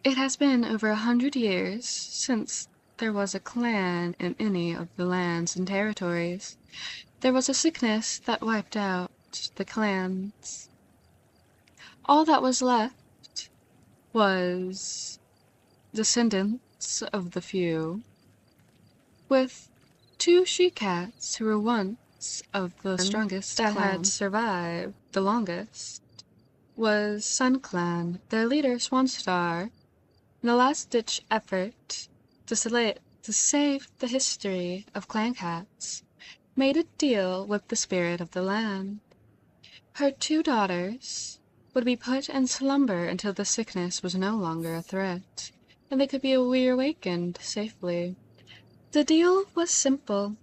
It has been over 100 years since there was a clan in any of the lands and territories. There was a sickness that wiped out the clans. All that was left was descendants of the few, with two she-cats who were once of the strongest that clan. Had survived the longest was Sun Clan, their leader Swanstar. In a last-ditch effort to save the history of clan cats, made a deal with the spirit of the land. Her two daughters would be put in slumber until the sickness was no longer a threat, and they could be reawakened safely. The deal was simple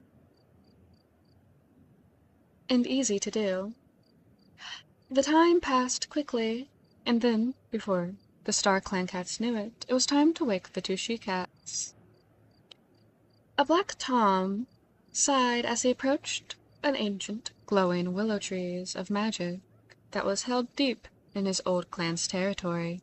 and easy to do. The time passed quickly, and then, before the Star Clan cats knew it, it was time to wake the two she-cats. A black Tom sighed as he approached an ancient, glowing willow trees of magic that was held deep in his old clan's territory.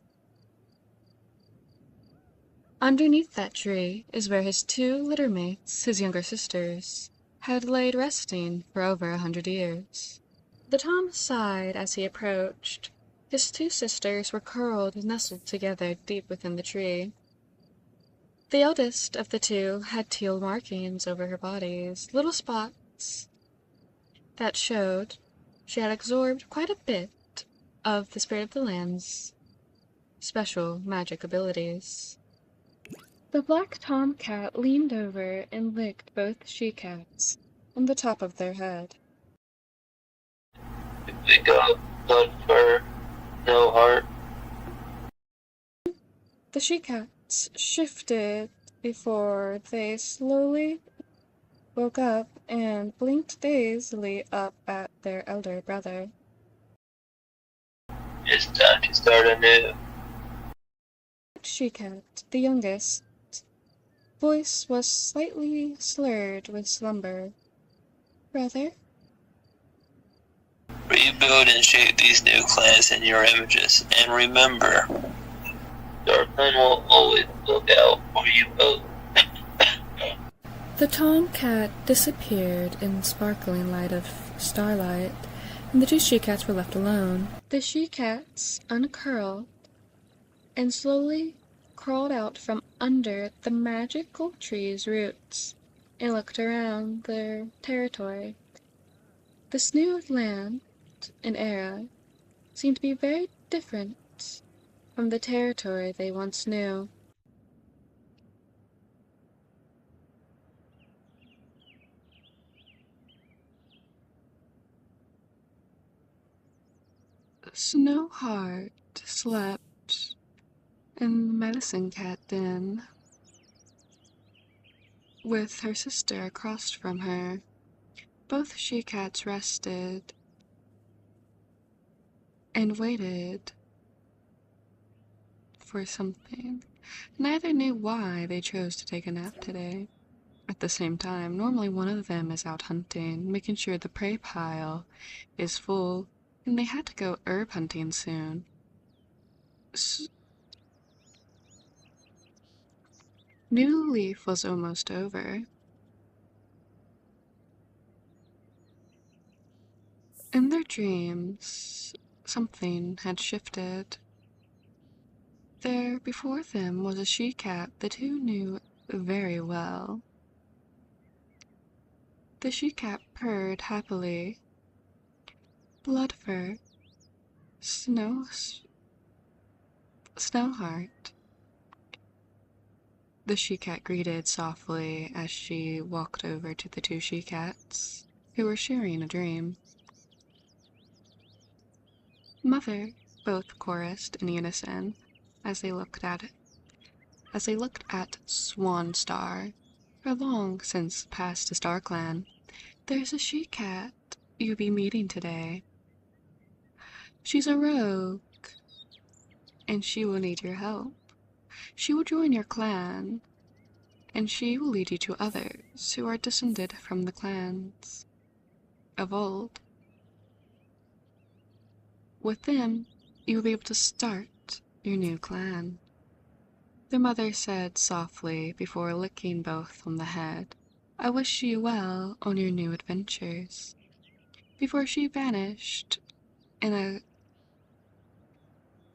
Underneath that tree is where his two litter mates, his younger sisters, had laid resting for over 100 years. The Tom sighed as he approached. His two sisters were curled and nestled together deep within the tree. The eldest of the two had teal markings over her bodies, little spots that showed she had absorbed quite a bit of the spirit of the land's special magic abilities. The black tomcat leaned over and licked both she-cats on the top of their head. We got blood fur, no heart. The she-cats shifted before they slowly woke up and blinked dazedly up at their elder brother. It's time to start anew. She-cat, the youngest, voice was slightly slurred with slumber. Brother? Rebuild and shape these new clans in your images, and remember, Darkland will always look out for you both. The tomcat disappeared in the sparkling light of starlight, and the two she-cats were left alone. The she-cats uncurled and slowly crawled out from under the magical tree's roots and looked around their territory. This new land and era seemed to be very different from the territory they once knew. Snowheart slept in the medicine cat den with her sister across from her. Both she-cats rested and waited for something. Neither knew why they chose to take a nap today. At the same time, normally one of them is out hunting, making sure the prey pile is full, and they had to go herb hunting soon. New Leaf was almost over. In their dreams, something had shifted. There before them was a she-cat the two knew very well. The she-cat purred happily. Bloodfur, Snowheart. The she-cat greeted softly as she walked over to the two she-cats, who were sharing a dream. Mother, both chorused in unison as they looked at Swanstar, her long since passed a Star Clan. There's a she-cat you'll be meeting today. She's a rogue, and she will need your help. She will join your clan, and she will lead you to others who are descended from the clans of old. With them, you will be able to start your new clan. The mother said softly before licking both on the head. I wish you well on your new adventures. Before she vanished in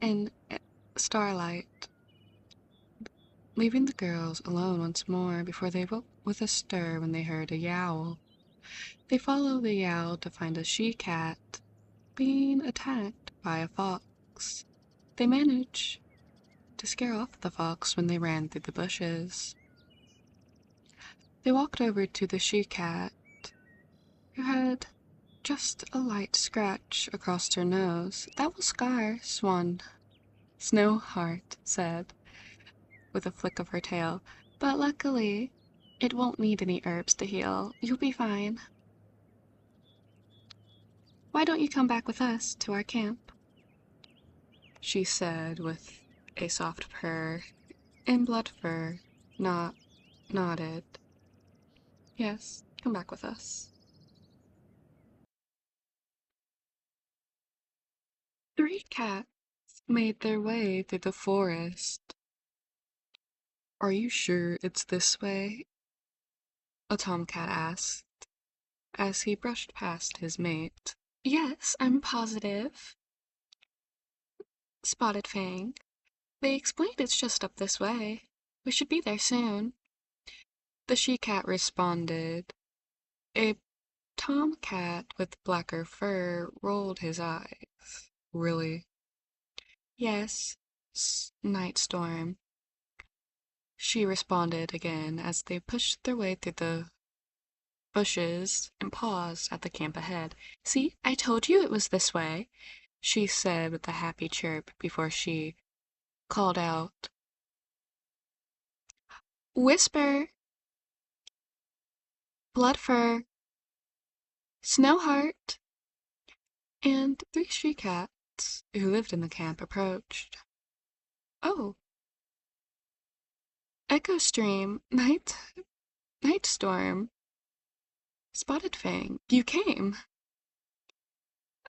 in starlight, leaving the girls alone once more before they woke with a stir when they heard a yowl. They follow the yowl to find a she-cat being attacked by a fox. They manage to scare off the fox when they ran through the bushes. They walked over to the she-cat, who had just a light scratch across her nose. That will scar S.1, Snowheart said, with a flick of her tail. But luckily, it won't need any herbs to heal. You'll be fine. Why don't you come back with us to our camp? She said with a soft purr, and Bloodfur nodded. Yes, come back with us. 3 cats made their way through the forest. Are you sure it's this way? A tomcat asked, as he brushed past his mate. Yes, I'm positive, Spotted Fang. They explained it's just up this way. We should be there soon. The she-cat responded. A tomcat with blacker fur rolled his eyes. Really? Yes, Night Storm. She responded again as they pushed their way through the bushes and paused at the camp ahead. See, I told you it was this way, she said with a happy chirp before she called out, Whisper, Bloodfur, Snowheart, and 3 she-cats who lived in the camp approached. Oh, Echo Stream, Night Storm, Spotted Fang, you came.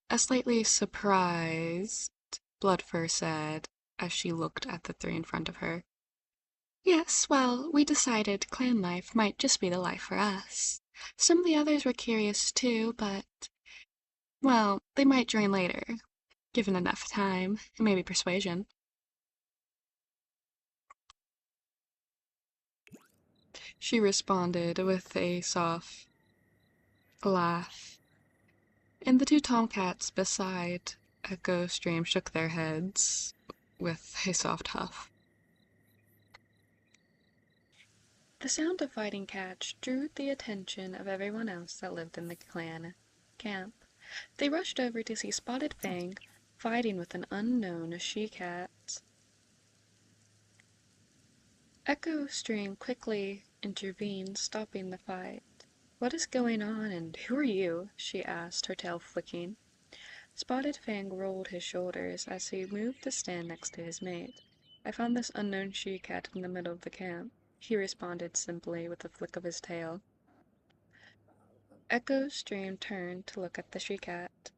A slightly surprised Bloodfur said as she looked at the 3 in front of her. Yes, well, we decided clan life might just be the life for us. Some of the others were curious too, but, well, they might join later, given enough time, and maybe persuasion. She responded with a soft laugh, and the 2 tomcats beside Echo Stream shook their heads with a soft huff. The sound of fighting cats drew the attention of everyone else that lived in the clan camp. They rushed over to see Spotted Fang fighting with an unknown she-cat. Echo Stream quickly intervened, stopping the fight. What is going on, and who are you? She asked, her tail flicking. Spotted Fang rolled his shoulders as he moved to stand next to his mate. I found this unknown she-cat in the middle of the camp, he responded simply with a flick of his tail. Echo Stream turned to look at the she-cat.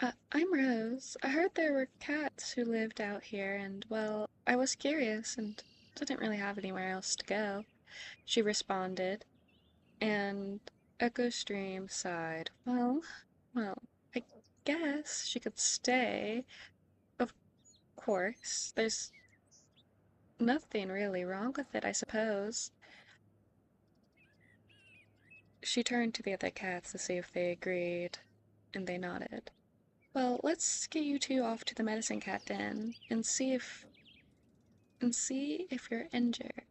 I'm Rose. I heard there were cats who lived out here, and, well, I was curious and didn't really have anywhere else to go, she responded, and Echo Stream sighed. Well, I guess she could stay. Of course, there's nothing really wrong with it, I suppose. She turned to the other cats to see if they agreed, and they nodded. Well, let's get you 2 off to the medicine cat den and see if you're injured.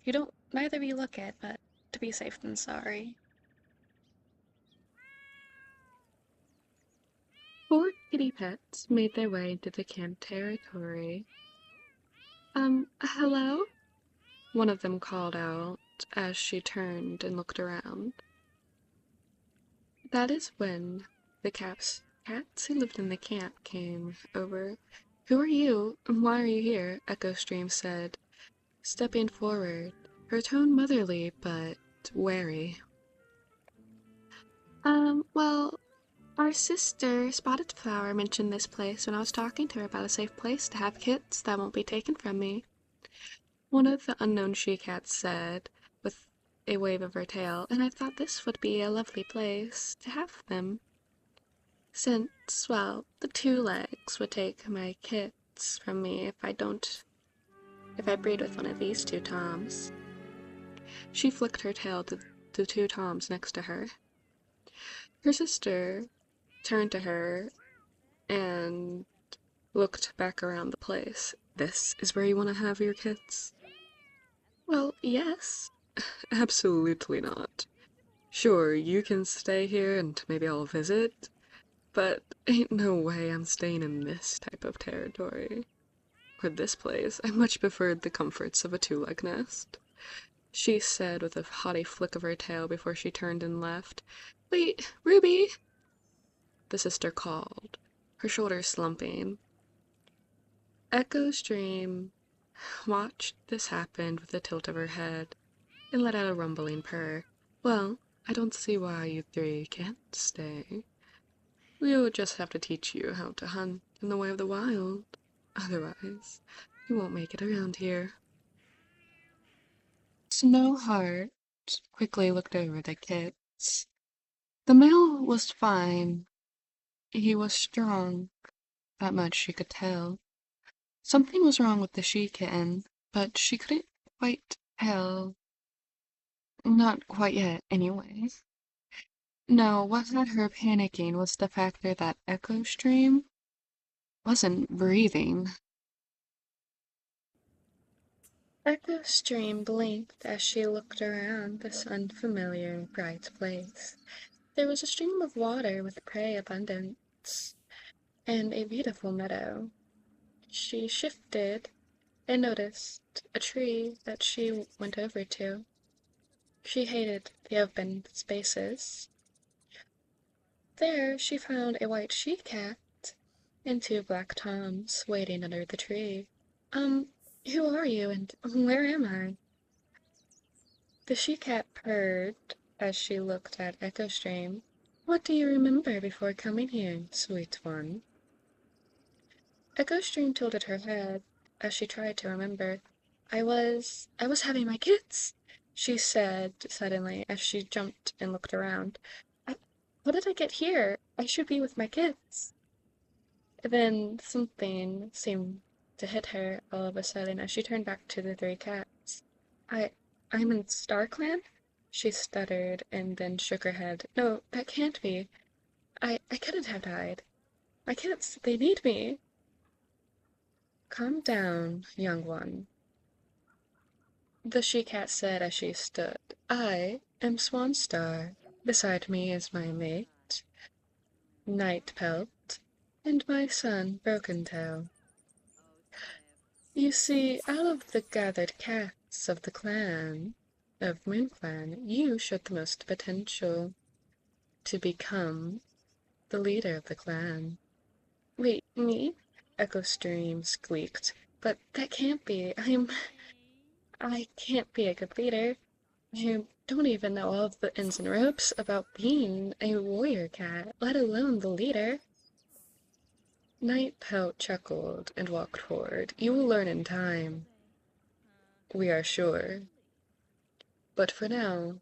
You don't neither of you look it, but to be safe than sorry. 4 kitty pets made their way into the camp territory. Hello? One of them called out as she turned and looked around. That is when the cats who lived in the camp came over. Who are you, and why are you here? Echo Stream said, stepping forward, her tone motherly but wary. Well, our sister, Spotted Flower, mentioned this place when I was talking to her about a safe place to have kits that won't be taken from me. One of the unknown she-cats said, with a wave of her tail, and I thought this would be a lovely place to have them, since, well, the two legs would take my kits from me if I breed with one of these two toms. She flicked her tail to the two toms next to her. Her sister turned to her and looked back around the place. This is where you want to have your kits? Well, yes. Absolutely not. Sure, you can stay here and maybe I'll visit, but ain't no way I'm staying in this type of territory. Or this place. I much preferred the comforts of a two-leg nest, she said with a haughty flick of her tail before she turned and left. Wait, Ruby! The sister called, her shoulders slumping. Echo's dream watched this happen with a tilt of her head and let out a rumbling purr. Well, I don't see why you three can't stay. We'll just have to teach you how to hunt in the way of the wild. Otherwise, you won't make it around here. Snowheart quickly looked over the kits. The male was fine. He was strong, that much she could tell. Something was wrong with the she-kitten, but she couldn't quite tell. Not quite yet, anyway. No, what had her panicking was the factor that Echo Stream wasn't breathing. Echo Stream blinked as she looked around this unfamiliar, bright place. There was a stream of water with prey abundance, and a beautiful meadow. She shifted and noticed a tree that she went over to. She hated the open spaces. There she found a white she-cat and two black toms waiting under the tree. Who are you and where am I? The she-cat purred as she looked at Echo Stream. What do you remember before coming here, sweet one? Echo Stream tilted her head as she tried to remember. I was having my kits, she said suddenly as she jumped and looked around. How did I get here? I should be with my kits. Then something seemed to hit her all of a sudden as she turned back to the three cats. I'm in StarClan? She stuttered and then shook her head. No, that can't be. I couldn't have died. My kits, they need me. Calm down, young one, the she-cat said as she stood. I am Swanstar. Beside me is my mate, Nightpelt, and my son, Broken-Tail. You see, out of the gathered cats of the clan, of MoonClan, you showed the most potential to become the leader of the clan. Wait, me? Echo Stream squeaked. But that can't be. I can't be a good leader. I don't even know all of the ins and ropes about being a warrior cat, let alone the leader. Nightpelt chuckled and walked forward. You will learn in time, we are sure. But for now,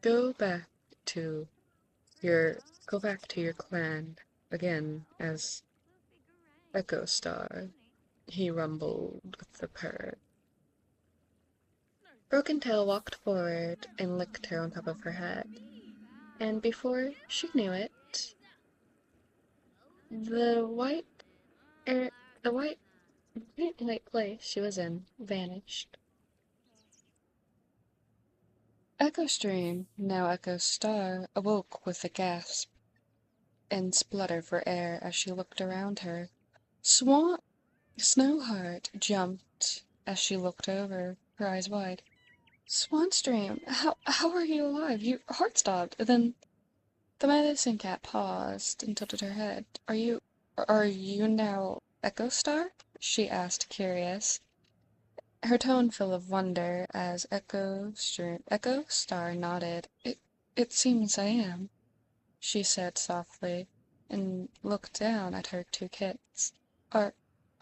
go back to go back to your clan again as Echo Star, he rumbled with a purr. Broken Tail walked forward and licked her on top of her head, and before she knew it, the white air, the white place she was in vanished. Echo Stream, now Echo Star, awoke with a gasp and splutter for air as she looked around her. Snowheart jumped as she looked over, her eyes wide. Swanstream, how are you alive? Your heart stopped. Then the medicine cat paused and tilted her head. Are you now Echo Star? She asked, curious, her tone full of wonder as Echo Star nodded. It seems I am, she said softly, and looked down at her two kits. Are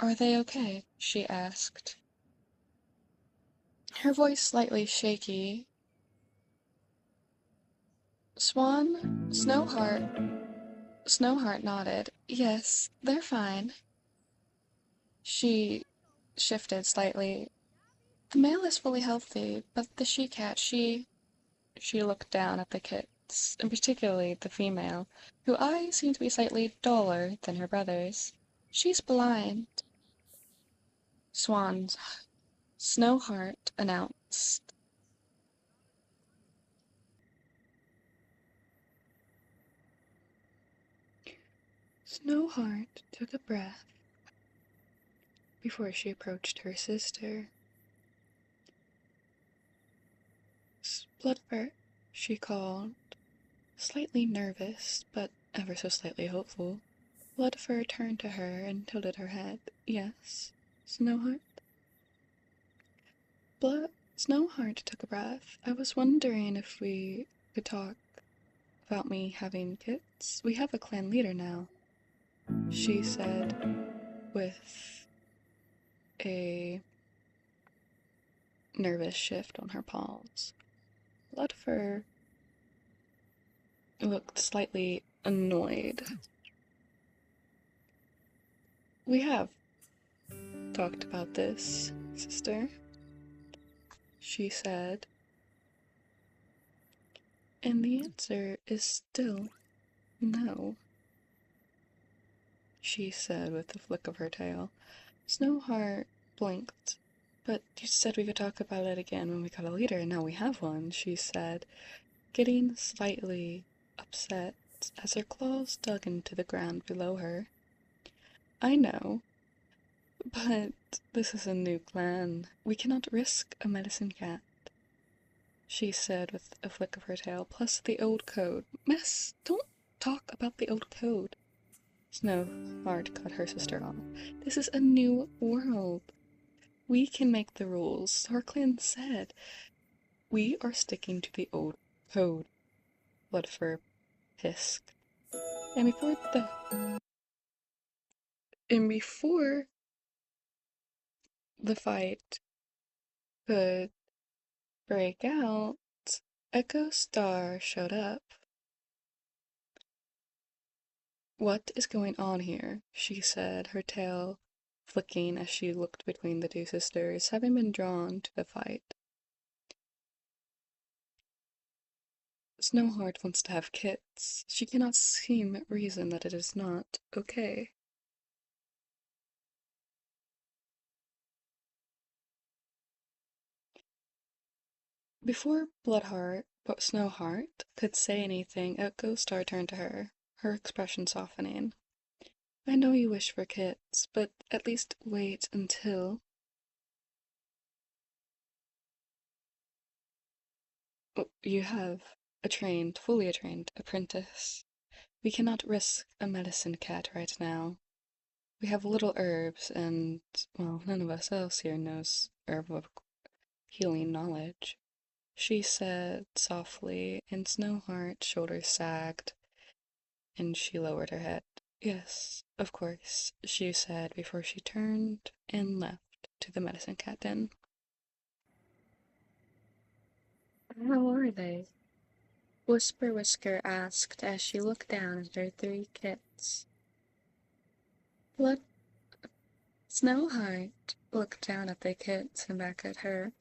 they okay? She asked. her voice slightly shaky. Swan, Snowheart nodded. Yes, they're fine. She shifted slightly. The male is fully healthy, but the she-cat, she looked down at the kits, and particularly the female, whose eyes seemed to be slightly duller than her brother's. She's blind. Swan's Snowheart announced. Snowheart took a breath before she approached her sister. Bloodfur, she called, slightly nervous, but ever so slightly hopeful. Bloodfur turned to her and tilted her head. Yes, Snowheart? Snowheart took a breath. I was wondering if we could talk about me having kids. We have a clan leader now, she said with a nervous shift on her pulse. Bloodfur looked slightly annoyed. We have talked about this, sister, she said, and the answer is still no, she said with a flick of her tail. Snowheart blinked. But you said we could talk about it again when we got a leader, and now we have one, she said, getting slightly upset as her claws dug into the ground below her. I know, but this is a new clan. We cannot risk a medicine cat, she said with a flick of her tail, plus the old code. Miss, don't talk about the old code. Snowheart cut her sister off. This is a new world. We can make the rules. Our clan said we are sticking to the old code, Bloodfur hissed. And before the fight could break out, Echo Star showed up. What is going on here? She said, her tail flicking as she looked between the two sisters, having been drawn to the fight. Snowheart wants to have kits. She cannot reason that it is not okay. Before Snowheart could say anything, Echo Star turned to her, her expression softening. I know you wish for kits, but at least wait until... you have fully trained apprentice. We cannot risk a medicine cat right now. We have little herbs and, well, none of us else here knows herb of healing knowledge, she said softly, and Snowheart's shoulders sagged, and she lowered her head. Yes, of course, she said before she turned and left to the medicine cat den. How are they? Whisper Whisker asked as she looked down at her 3 kits. Blood Snowheart looked down at the kits and back at her.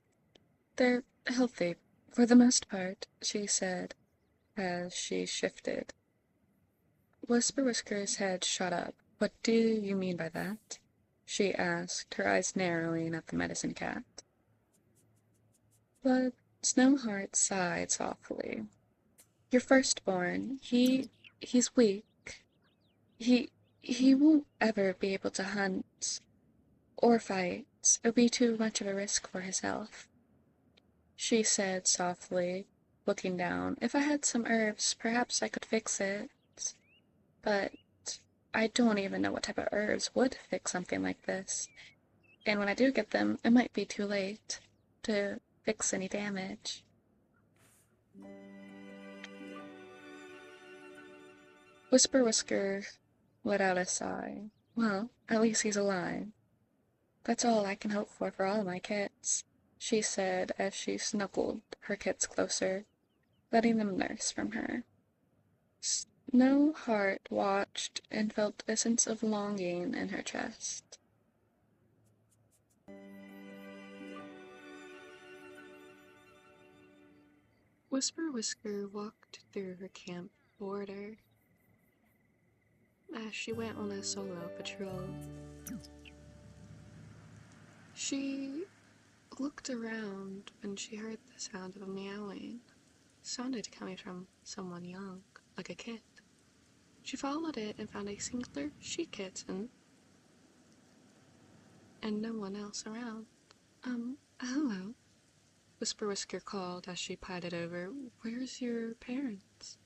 They're healthy, for the most part, she said, as she shifted. Whisper Whisker's head shot up. What do you mean by that? She asked, her eyes narrowing at the medicine cat. But Snowheart sighed softly. Your firstborn, he's weak. He won't ever be able to hunt or fight. It would be too much of a risk for his health, she said softly, looking down. If I had some herbs, perhaps I could fix it. But I don't even know what type of herbs would fix something like this. And when I do get them, it might be too late to fix any damage. Whisper Whisker let out a sigh. Well, at least he's alive. That's all I can hope for all of my kits. she said as she snuggled her kits closer, letting them nurse from her. Snowheart watched and felt a sense of longing in her chest. Whisper Whisker walked through her camp border as she went on a solo patrol. She looked around when she heard the sound of a meowing. It sounded coming from someone young, like a kid. She followed it and found a singular she-kitten and no one else around. Hello, Whisper Whisker called as she patted over. Where's your parents?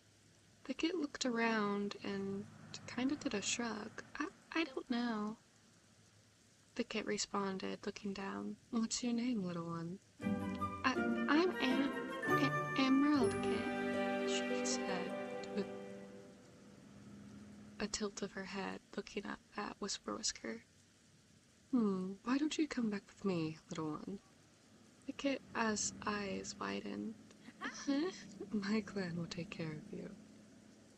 The kid looked around and kinda did a shrug. I don't know. The kit responded, looking down. What's your name, little one? I'm Emerald Kit, she said, with a tilt of her head, looking up at Whisper Whisker. Why don't you come back with me, little one? The kit's eyes widened. My clan will take care of you.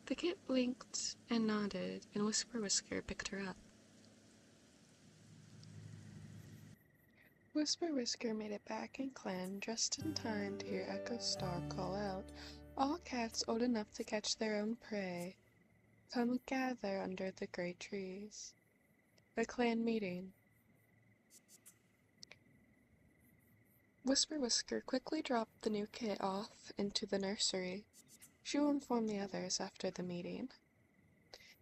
The kit blinked and nodded, and Whisper Whisker picked her up. Whisper Whisker made it back in clan just in time to hear Echo Star call out, all cats old enough to catch their own prey, come gather under the great trees. A clan meeting. Whisper Whisker quickly dropped the new kit off into the nursery. She will inform the others after the meeting,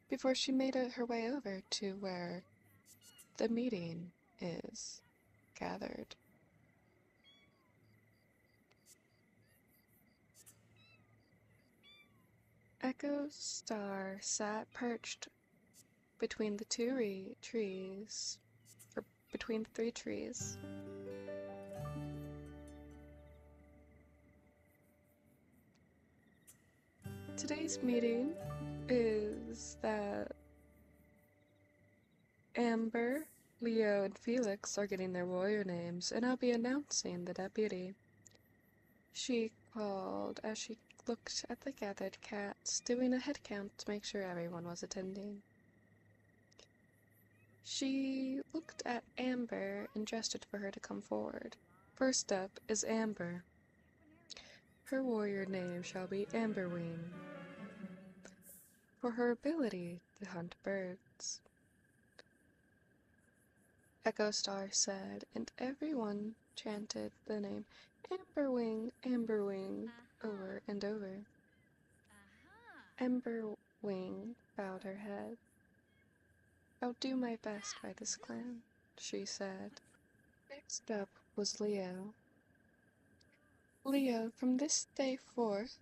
before she made her way over to where the meeting is gathered. Echo Star sat perched between the between the 3 trees. Today's meeting is that Amber, Leo, and Felix are getting their warrior names, and I'll be announcing the deputy. She called as she looked at the gathered cats, doing a head count to make sure everyone was attending. She looked at Amber and gestured for her to come forward. First up is Amber. Her warrior name shall be Amberwing, for her ability to hunt birds. Echo Star said, and everyone chanted the name Amberwing, Amberwing, over and over. Amberwing bowed her head. I'll do my best by this clan, she said. Next up was Leo. Leo, from this day forth,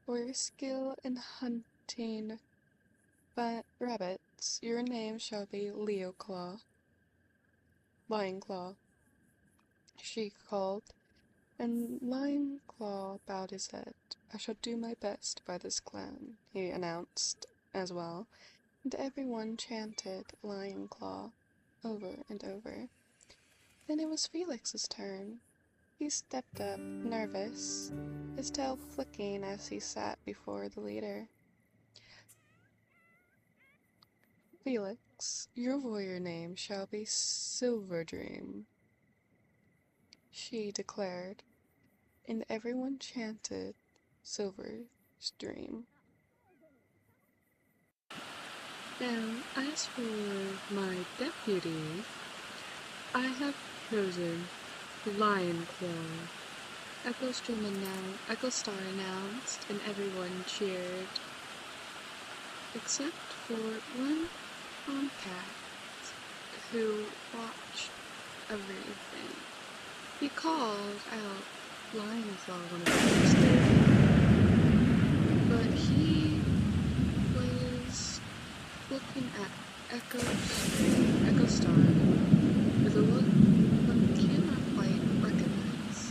for your skill in hunting rabbits, your name shall be Leo Claw. Lion Claw, she called, and Lion Claw bowed his head. I shall do my best by this clan, he announced as well, and everyone chanted Lion Claw over and over. Then it was Felix's turn. He stepped up, nervous, his tail flicking as he sat before the leader. Felix, your warrior name shall be Silver Dream, she declared, and everyone chanted Silver Dream. Now, as for my deputy, I have chosen Lion Claw. Echo Star announced, and everyone cheered, except for one tomcat who watched everything. He called out Lion Claw one of the first days, but he was looking at Echo Star with a look one cannot quite recognize.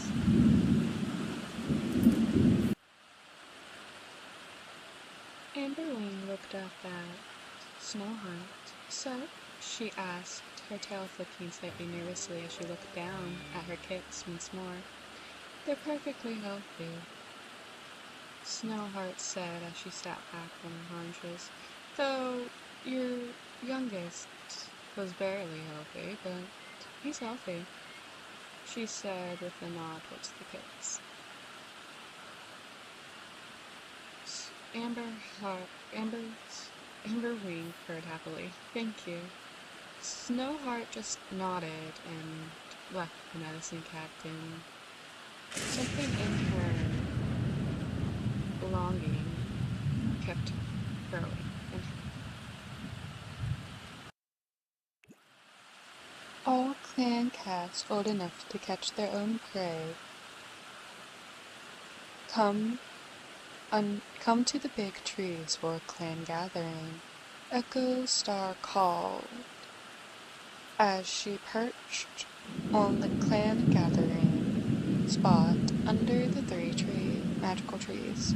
Amberwing looked up at Snowheart. So, she asked, her tail flicking slightly nervously as she looked down at her kits once more. "They're perfectly healthy," Snowheart said as she sat back on her haunches, "though your youngest was barely healthy, but he's healthy," she said with a nod towards the kits. Amber Heart, Amber Wing purred happily. "Thank you." Snowheart just nodded and left the medicine cabin. Something in her longing kept growing. And all clan cats old enough to catch their own prey come come to the big trees for a clan gathering. Echo Star called as she perched on the clan gathering spot under the magical trees.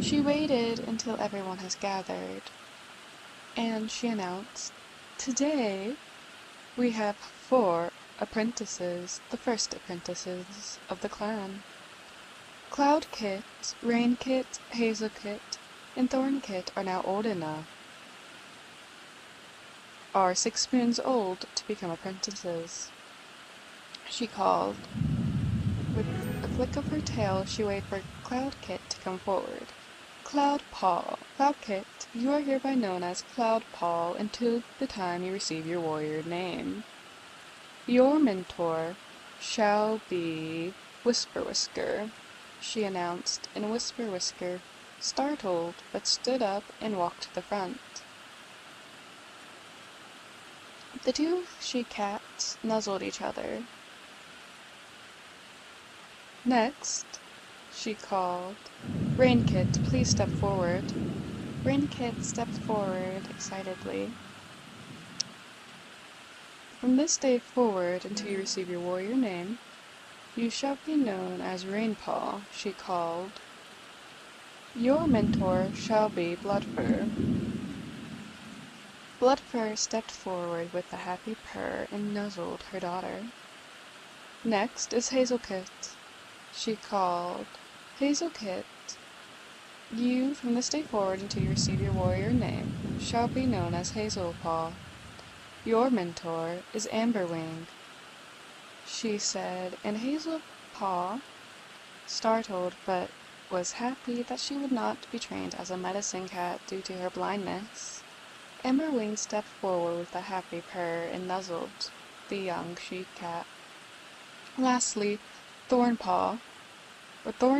She waited until everyone has gathered, and she announced, "Today we have 4 apprentices, the first apprentices of the clan. Cloud Kit, Rain Kit, Hazel Kit, and Thorn Kit are now old enough, are 6 moons old to become apprentices," she called. With a flick of her tail, she waved for Cloud Kit to come forward. Cloud Kit, you are hereby known as Cloud Paw until the time you receive your warrior name. Your mentor shall be Whisper Whisker, she announced, and Whisper Whisker startled but stood up and walked to the front. The 2 she-cats nuzzled each other. "Next," she called, "Rain Kit, please step forward." Rain Kit stepped forward excitedly. "From this day forward until you receive your warrior name, you shall be known as Rainpaw," she called. "Your mentor shall be Bloodfur." Bloodfur stepped forward with a happy purr and nuzzled her daughter. "Next is Hazel Kit," she called. "Hazel Kit, you, from this day forward until you receive your warrior name, shall be known as Hazelpaw. Your mentor is Amberwing," she said, and Hazelpaw, startled but was happy that she would not be trained as a medicine cat due to her blindness. Amberwing stepped forward with a happy purr and nuzzled the young she-cat. Lastly, Thorn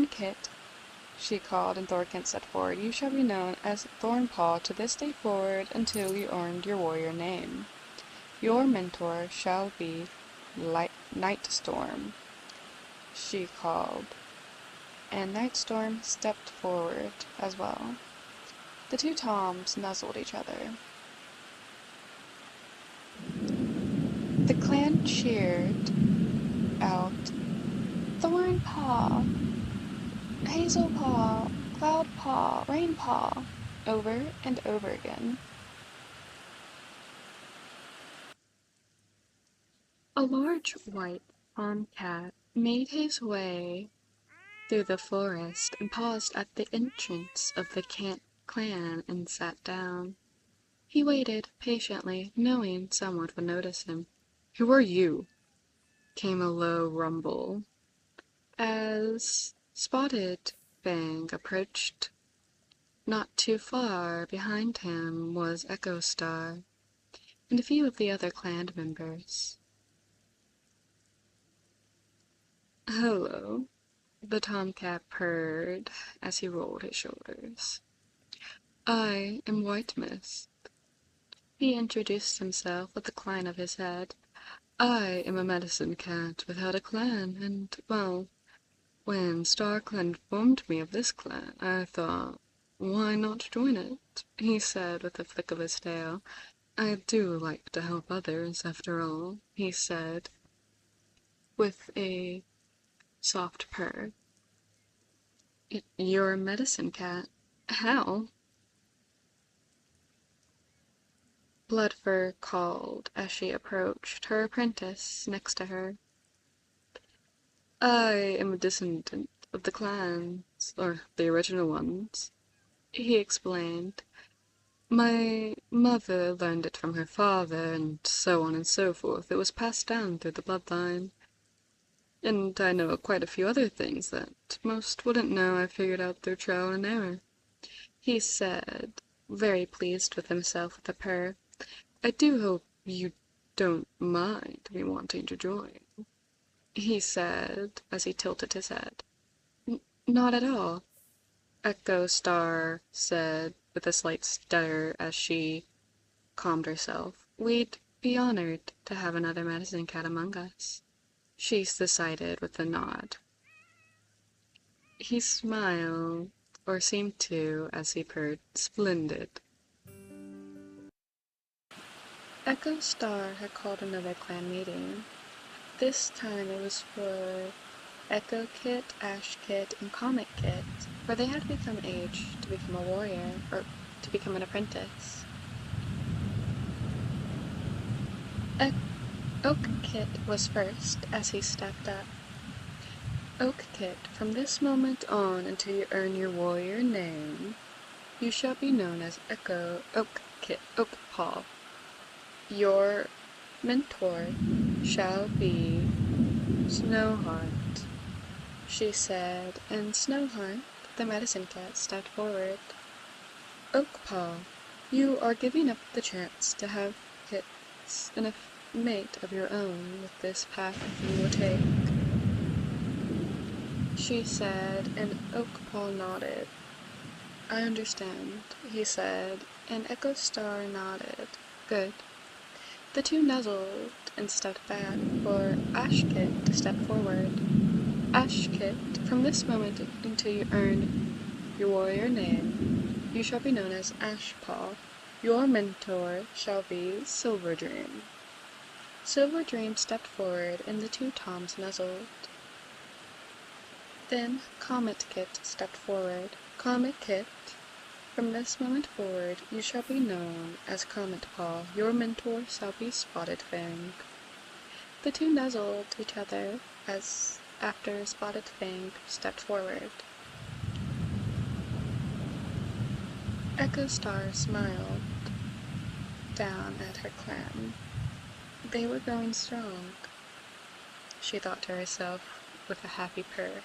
Kit, she called, and Thornkit stepped forward. "You shall be known as Thornpaw to this day forward until you earned your warrior name. Your mentor shall be Nightstorm," she called, and Nightstorm stepped forward as well. The 2 Toms nuzzled each other. The clan cheered out, "Thornpaw, Hazelpaw, Cloudpaw, Rainpaw," over and over again. A large white tomcat made his way through the forest and paused at the entrance of the clan and sat down. He waited patiently, knowing someone would notice him. "Who are you?" came a low rumble as Spotted Fang approached. Not too far behind him was Echo Star and a few of the other clan members. "Hello," the tomcat purred as he rolled his shoulders. "I am White Mist." He introduced himself with a cline of his head. "I am a medicine cat without a clan, and, well, when StarClan informed me of this clan, I thought, why not join it?" he said with a flick of his tail. "I do like to help others, after all," he said with a soft purr. "You're a medicine cat. How?" Bloodfur called as she approached her apprentice next to her. I am a descendant of the clans, or the original ones, he explained. My mother learned it from her father, and so on and so forth. It was passed down through the bloodline. And I know quite a few other things that most wouldn't know. I figured out through trial and error, he said, very pleased with himself with a purr. I do hope you don't mind me wanting to join, he said as he tilted his head. Not at all, Echo Star said with a slight stutter as she calmed herself. We'd be honored to have another medicine cat among us, she decided with a nod. He smiled, or seemed to, as he purred, Splendid. Echo Star had called another clan meeting. This time it was for Echo Kit, Ash Kit, and Comet Kit, for they had become aged to become a warrior, or to become an apprentice. Oak Kit was first as he stepped up. Oak Kit, from this moment on until you earn your warrior name, you shall be known as Oak Kit, Oak Paw. Your mentor shall be Snowheart, she said, and Snowheart, the medicine cat, stepped forward. Oak Paw, you are giving up the chance to have kits and a mate of your own with this path you will take, she said, and Oak Paw nodded. I understand, he said, and Echo Star nodded. Good. The two nuzzled and stepped back for Ash Kit to step forward. Ash Kit, from this moment until you earn your warrior name, you shall be known as Ash Paw. Your mentor shall be Silver Dream. Silver Dream stepped forward and the two Toms nuzzled. Then Comet Kit stepped forward. Comet Kit, from this moment forward, you shall be known as Comet Paw. Your mentor shall be Spotted Fang. The two nuzzled each other as after Spotted Fang stepped forward. Echo Star smiled down at her clan. They were growing strong, she thought to herself with a happy purr.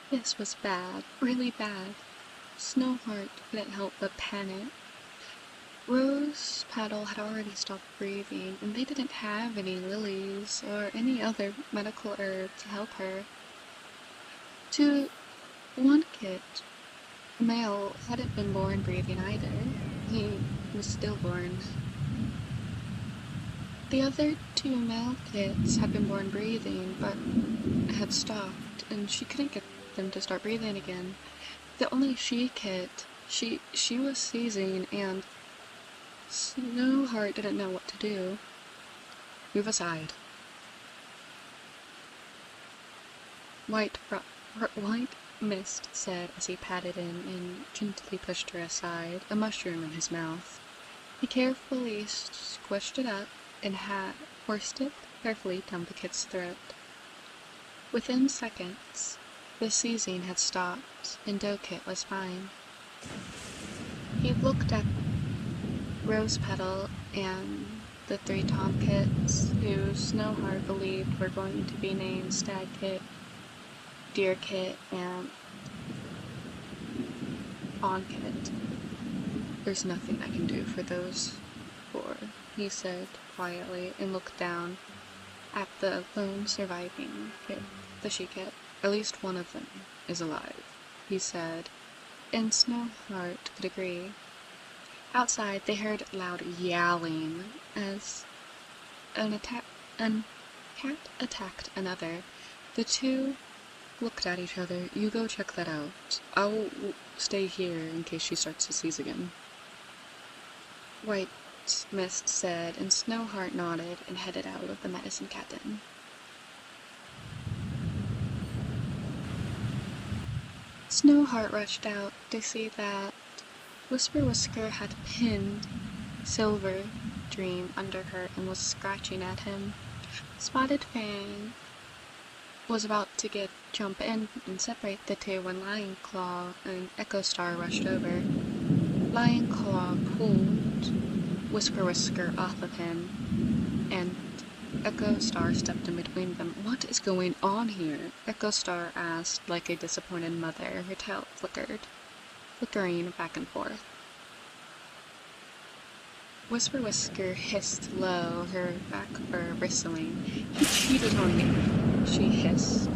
This was bad, really bad. Snowheart couldn't help but panic. Rose Petal had already stopped breathing, and they didn't have any lilies or any other medical herb to help her. To one kit, male hadn't been born breathing either. He was stillborn. The other two male kits had been born breathing, but had stopped, and she couldn't get them to start breathing again. The only she kit, she was seizing, and Snowheart didn't know what to do. Move aside. White Mist said as he patted in and gently pushed her aside, a mushroom in his mouth. He carefully squished it up and forced it carefully down the kit's throat. Within seconds, the seizing had stopped, and Dokit was fine. He looked at Rose Petal and the three Tom kits, who Snowheart believed were going to be named Stag Kit, Deer Kit, and Fawn Kit. There's nothing I can do for those four, he said quietly, and looked down at the lone surviving kit, the she-kit. At least one of them is alive, he said, and Snowheart could agree. Outside, they heard loud yowling as a cat attacked another. The two looked at each other. You go check that out. I'll stay here in case she starts to seize again. White Mist said, and Snowheart nodded and headed out of the medicine cat den. Snowheart rushed out to see that Whisper Whisker had pinned Silver Dream under her and was scratching at him. Spotted Fang was about to jump in and separate the two when Lion Claw and Echo Star rushed over. Lion Claw pulled Whisper Whisker off of him, and Echo Star stepped in between them. "What is going on here?" Echo Star asked like a disappointed mother, her tail flickering back and forth. Whisper Whisker hissed low, her back fur bristling. "He cheated on me," she hissed,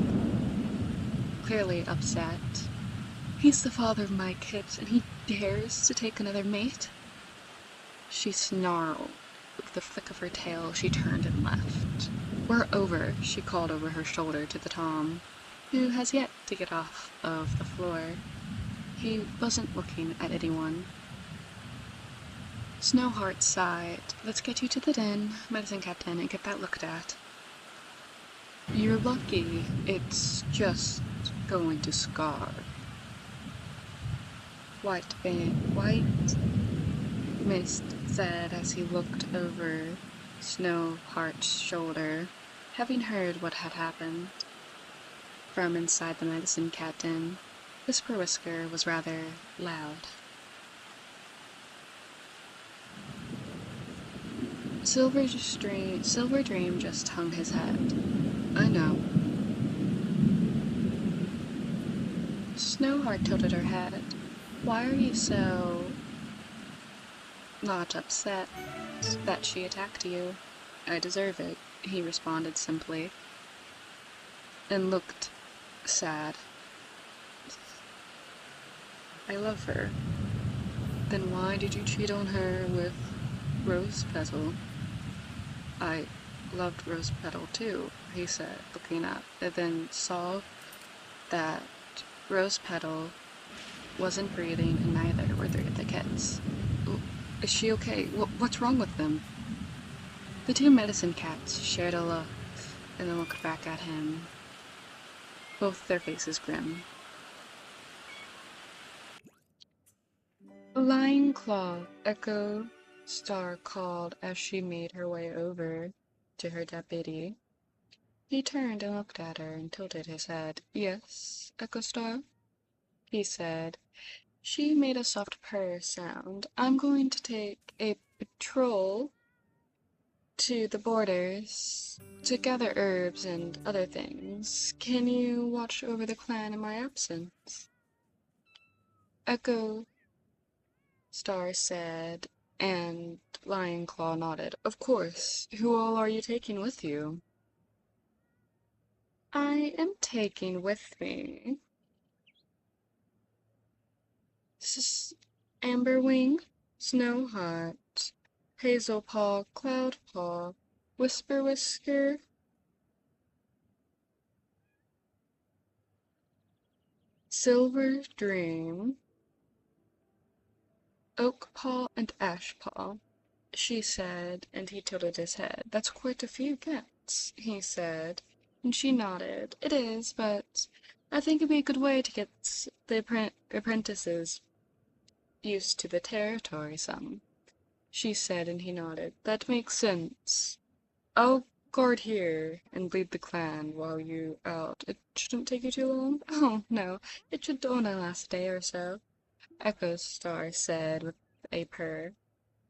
clearly upset. "He's the father of my kids, and he dares to take another mate?" She snarled. With the flick of her tail, she turned and left. "We're over," she called over her shoulder to the Tom, who has yet to get off of the floor. He wasn't looking at anyone. Snowheart sighed. "Let's get you to the den, Medicine Captain, and get that looked at." "You're lucky. It's just going to scar." White Mist said as he looked over Snowheart's shoulder, having heard what had happened. From inside the Medicine Captain, Whisper Whisker was rather loud. Silver Dream just hung his head. "I know." Snowheart tilted her head. "Why are you so not upset that she attacked you?" "I deserve it," he responded simply, and looked sad. "I love her." "Then why did you cheat on her with Rose Petal?" "I loved Rose Petal too," he said, looking up, and then saw that Rose Petal wasn't breathing, and neither were three of the kids. "Is she okay? What's wrong with them?" The two medicine cats shared a look, and then looked back at him, both their faces grim. "Lion Claw," Echo Star called as she made her way over to her deputy. He turned and looked at her and tilted his head. "Yes, Echo Star?" he said. She made a soft purr sound. "I'm going to take a patrol to the borders to gather herbs and other things. Can you watch over the clan in my absence?" Echo Star said, and Lion Claw nodded. "Of course. Who all are you taking with you?" "I am taking with me Amberwing, Snowheart, Hazelpaw, Cloudpaw, Whisper Whisker, Silver Dream, Oakpaw, and Ashpaw," she said, and he tilted his head. "That's quite a few cats," he said, and she nodded. "It is, but I think it'd be a good way to get the apprentices used to the territory some," she said, and he nodded. "That makes sense. I'll guard here and lead the clan while you out. It shouldn't take you too long." "Oh, no, it should only last a day or so," Echo Star said with a purr.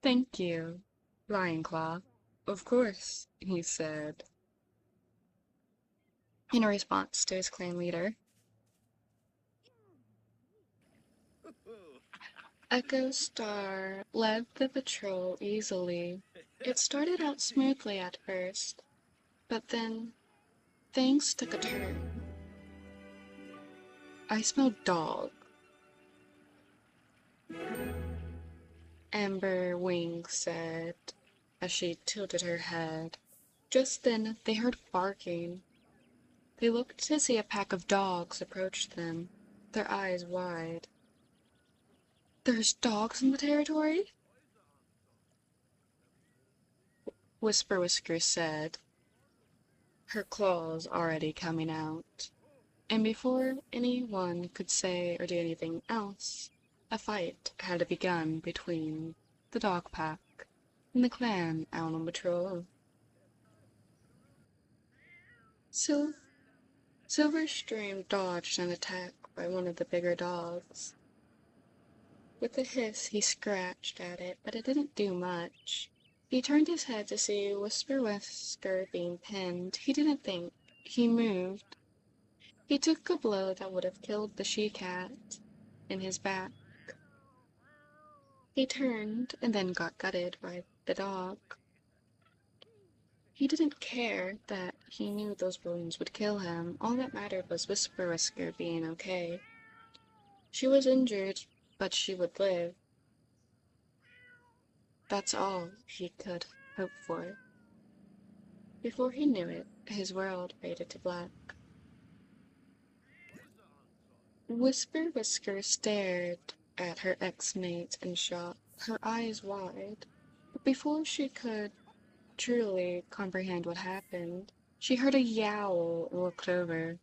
"Thank you, Lion Claw." "Of course," he said, in response to his clan leader. Echo Star led the patrol easily. It started out smoothly at first, but then things took a turn. "I smell dog," Amber Wing said as she tilted her head. Just then they heard barking. They looked to see a pack of dogs approach them, their eyes wide. "There's dogs in the territory?" Whisper Whisker said, her claws already coming out. And before anyone could say or do anything else, A fight had begun between the dog pack and the clan out on patrol. Silverstream dodged an attack by one of the bigger dogs. With a hiss, he scratched at it, but it didn't do much. He turned his head to see Whisper Whisker being pinned. He didn't think. He moved. He took a blow that would have killed the she-cat in his back. He turned and then got gutted by the dog. He didn't care that he knew those wounds would kill him. All that mattered was Whisper Whisker being okay. She was injured, but she would live. That's all he could hope for. Before he knew it, his world faded to black. Whisper Whisker stared at her ex-mate in shock, her eyes wide. But before she could truly comprehend what happened, she heard a yowl and looked over.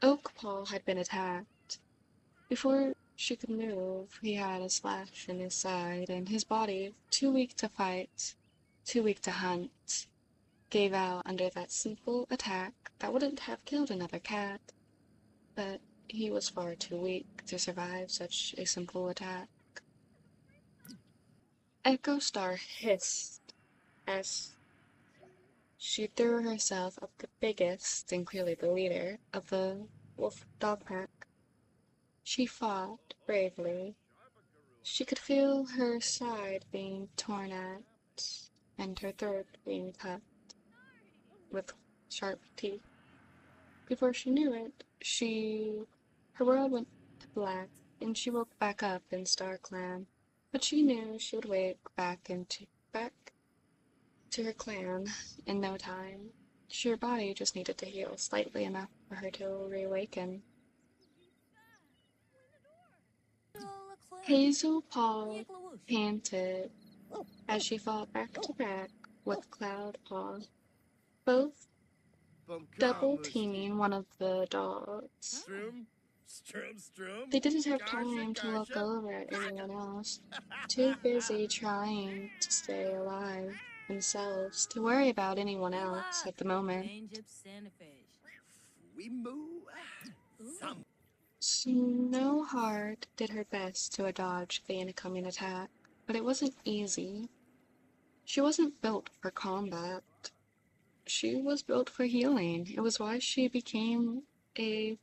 Oakpaw had been attacked. Before she could move, he had a slash in his side, and his body, too weak to fight, too weak to hunt, gave out under that simple attack that wouldn't have killed another cat. But he was far too weak to survive such a simple attack. Echo Star hissed as she threw herself up the biggest and clearly the leader of the wolf dog pack. She fought bravely. She could feel her side being torn at and her throat being cut with sharp teeth. Before she knew it, her world went to black and she woke back up in StarClan. But she knew she would wake back to her clan in no time. Her body just needed to heal slightly enough for her to reawaken. Hazel Paw panted as she fought back to back with Cloud Paw, both double teaming one of the dogs. They didn't have time to look over at anyone else, too busy trying to stay alive themselves to worry about anyone else at the moment. Snowheart did her best to dodge the incoming attack, but it wasn't easy. She wasn't built for combat. She was built for healing. It was why she became a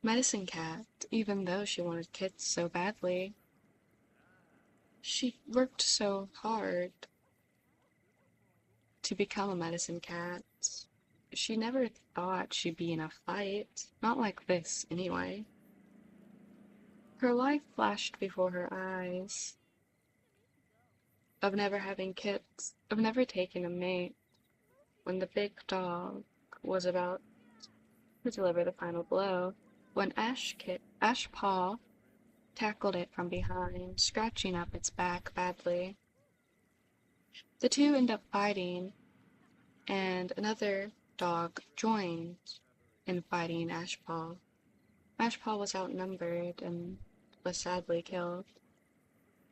medicine cat, even though she wanted kids so badly. She worked so hard to become a medicine cat. She never thought she'd be in a fight. Not like this, anyway. Her life flashed before her eyes. Of never having kids, of never taking a mate, when the big dog was about to deliver the final blow, when Ashpaw tackled it from behind, scratching up its back badly. The two end up fighting, and another dog joined in fighting Ashpaw. Ashpaw was outnumbered and was sadly killed.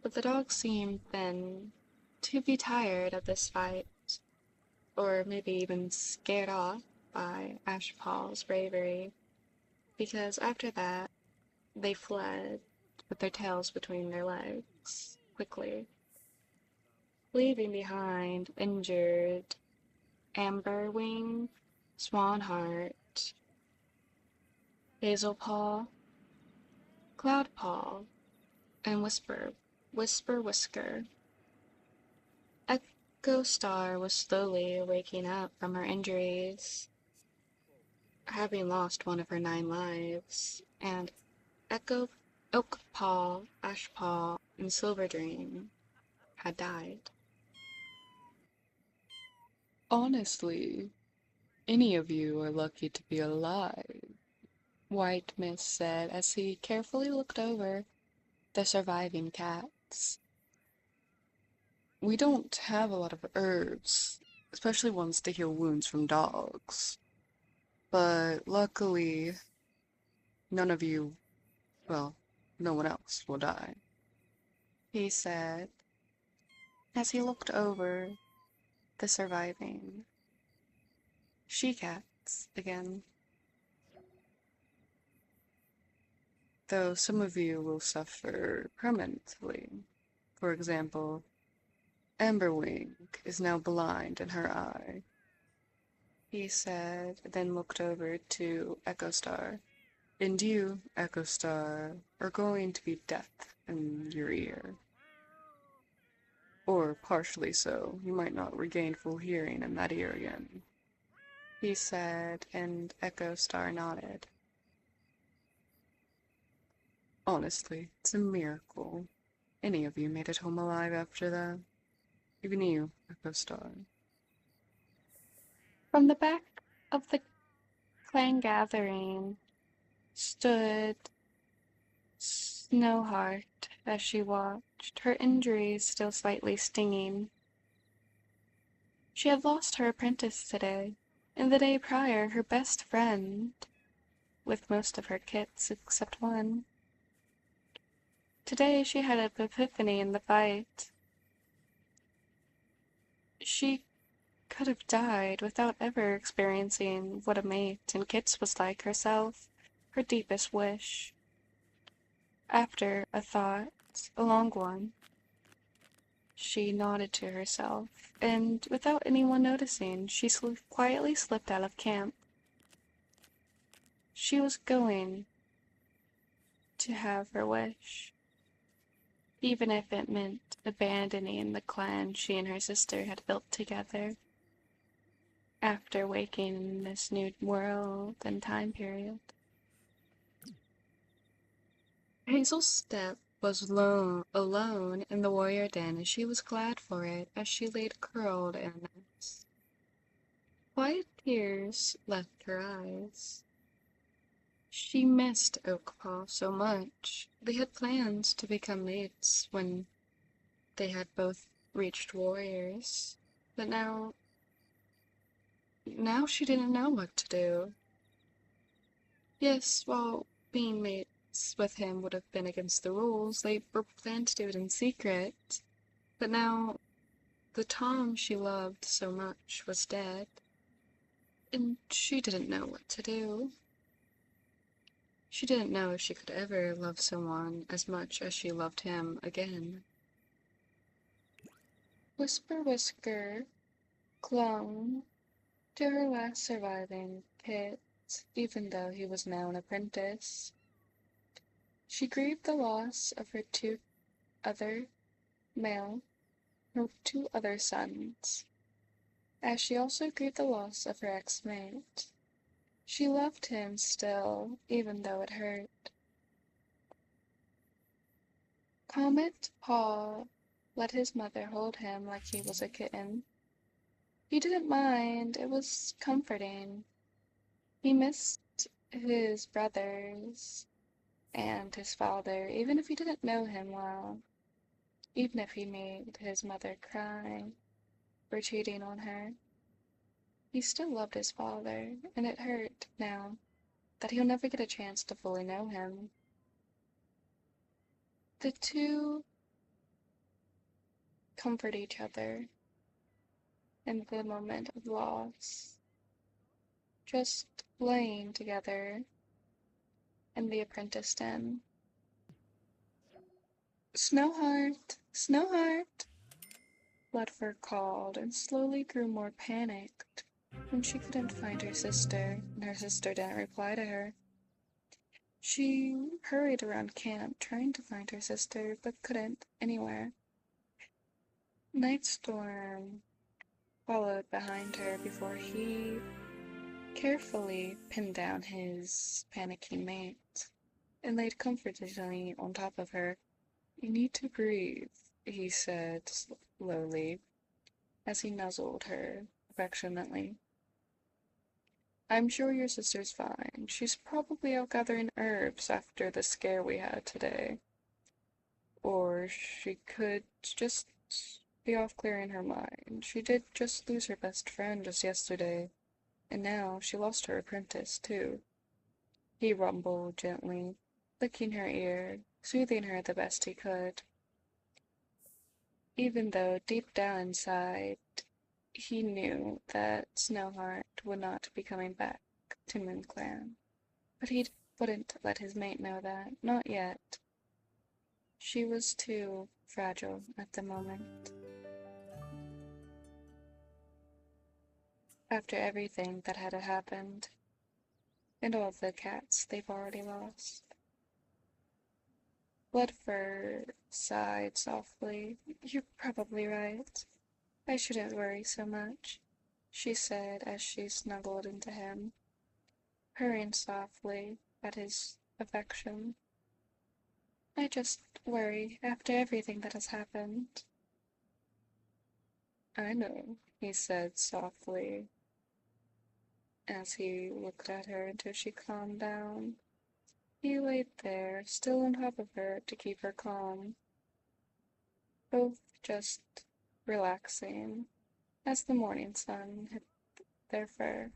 But the dog seemed then to be tired of this fight, or maybe even scared off by Ashpaw's bravery, because after that they fled with their tails between their legs, quickly, leaving behind injured Amberwing, Swanheart, Hazelpaw, Cloudpaw, and Whisper Whisker. Echo Star was slowly waking up from her injuries, having lost one of her 9 lives, and Oakpaw, Ashpaw, and Silverdream had died. Honestly, any of you are lucky to be alive, White Mist said as he carefully looked over the surviving cats. We don't have a lot of herbs, especially ones to heal wounds from dogs. But luckily, none of you, well, no one else will die," he said as he looked over the surviving she-cats again. "Though some of you will suffer permanently. For example, Amberwing is now blind in her eye," he said, then looked over to Echo Star. "And you, Echo Star, are going to be deaf in your ear. Or partially so. You might not regain full hearing in that ear again," he said, and Echo Star nodded. "Honestly, it's a miracle any of you made it home alive after that. Even you, Echo Star." From the back of the clan gathering stood Snowheart as she watched, her injuries still slightly stinging. She had lost her apprentice today, and the day prior her best friend, with most of her kits except one. Today she had an epiphany in the fight. She could have died without ever experiencing what a mate in kits was like herself, her deepest wish. After a thought, a long one, she nodded to herself, and without anyone noticing, she quietly slipped out of camp. She was going to have her wish, even if it meant abandoning the clan she and her sister had built together after waking in this new world and time period. Hazel's step was alone in the warrior den, and she was glad for it as she laid curled in a nest. Quiet tears left her eyes. She missed Oakpaw so much. They had plans to become mates when they had both reached warriors, but now she didn't know what to do. Yes, while being mates with him would have been against the rules, they were planned to do it in secret. But now the Tom she loved so much was dead, and she didn't know what to do. She didn't know if she could ever love someone as much as she loved him again. Whisper Whisker clung to her last surviving kit, even though he was now an apprentice. She grieved the loss of her male, her two other sons, as she also grieved the loss of her ex-mate. She loved him still, even though it hurt. Comet Paul let his mother hold him like he was a kitten. He didn't mind, it was comforting. He missed his brothers and his father, even if he didn't know him well. Even if he made his mother cry for cheating on her. He still loved his father, and it hurt now that he'll never get a chance to fully know him. The two comfort each other in the moment of loss, just laying together in the apprentice den. Snowheart! Snowheart! Ludford called, and slowly grew more panicked when she couldn't find her sister, and her sister didn't reply to her. She hurried around camp trying to find her sister, but couldn't anywhere. Nightstorm followed behind her before he carefully pinned down his panicking mate and laid comfortingly on top of her. "You need to breathe," he said slowly as he nuzzled her affectionately. "I'm sure your sister's fine. She's probably out gathering herbs after the scare we had today. Or she could just be off clearing her mind. She did just lose her best friend just yesterday, and now she lost her apprentice, too," he rumbled gently, licking her ear soothing her the best he could, even though deep down inside he knew that Snowheart would not be coming back to MoonClan. But he wouldn't let his mate know that, not yet. She was too fragile at the moment. After everything that had happened, and all the cats they've already lost. Bloodfur sighed softly. "You're probably right. I shouldn't worry so much," she said as she snuggled into him, purring softly at his affection. "I just worry after everything that has happened." "I know," he said softly, as he looked at her until she calmed down. He laid there, still on top of her to keep her calm, both just relaxing as the morning sun hit their fur.